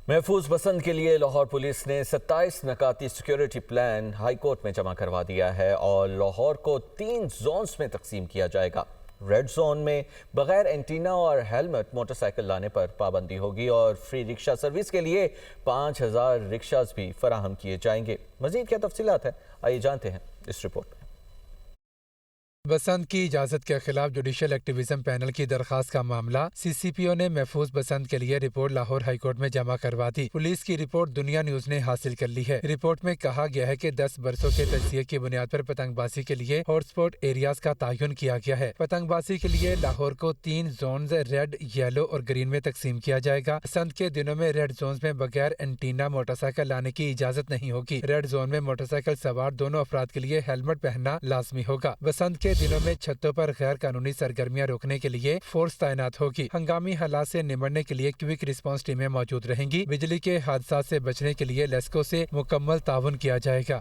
محفوظ بسنت کے لیے لاہور پولیس نے 27 نکاتی سیکیورٹی پلان ہائی کورٹ میں جمع کروا دیا ہے اور لاہور کو 3 زونز میں تقسیم کیا جائے گا۔ ریڈ زون میں بغیر اینٹینا اور ہیلمٹ موٹر سائیکل لانے پر پابندی ہوگی اور فری رکشہ سروس کے لیے 5000 رکشاز بھی فراہم کیے جائیں گے۔ مزید کیا تفصیلات ہیں، آئیے جانتے ہیں اس رپورٹ میں۔ بسنت کی اجازت کے خلاف جوڈیشل ایکٹیویزم پینل کی درخواست کا معاملہ سی سی پی او نے محفوظ بسنت کے لیے رپورٹ لاہور ہائی کورٹ میں جمع کروا دی۔ پولیس کی رپورٹ دنیا نیوز نے حاصل کر لی ہے۔ رپورٹ میں کہا گیا ہے کہ 10 برسوں کے تجزیے کی بنیاد پر پتنگ بازی کے لیے ہاٹ اسپاٹ ایریاز کا تعین کیا گیا ہے۔ پتنگ بازی کے لیے لاہور کو 3 زونز ریڈ، یلو اور گرین میں تقسیم کیا جائے گا۔ بسنت کے دنوں میں ریڈ زونز میں بغیر اینٹینا موٹر سائیکل لانے کی اجازت نہیں ہوگی۔ ریڈ زون میں موٹر سائیکل سوار دونوں افراد کے لیے ہیلمٹ پہننا لازمی ہوگا۔ بسنت کے دنوں میں چھتوں پر غیر قانونی سرگرمیاں روکنے کے لیے فورس تعینات ہوگی۔ ہنگامی حالات سے نمٹنے کے لیے کوئک رسپانس ٹیمیں موجود رہیں گی۔ بجلی کے حادثات سے بچنے کے لیے لیسکو سے مکمل تعاون کیا جائے گا۔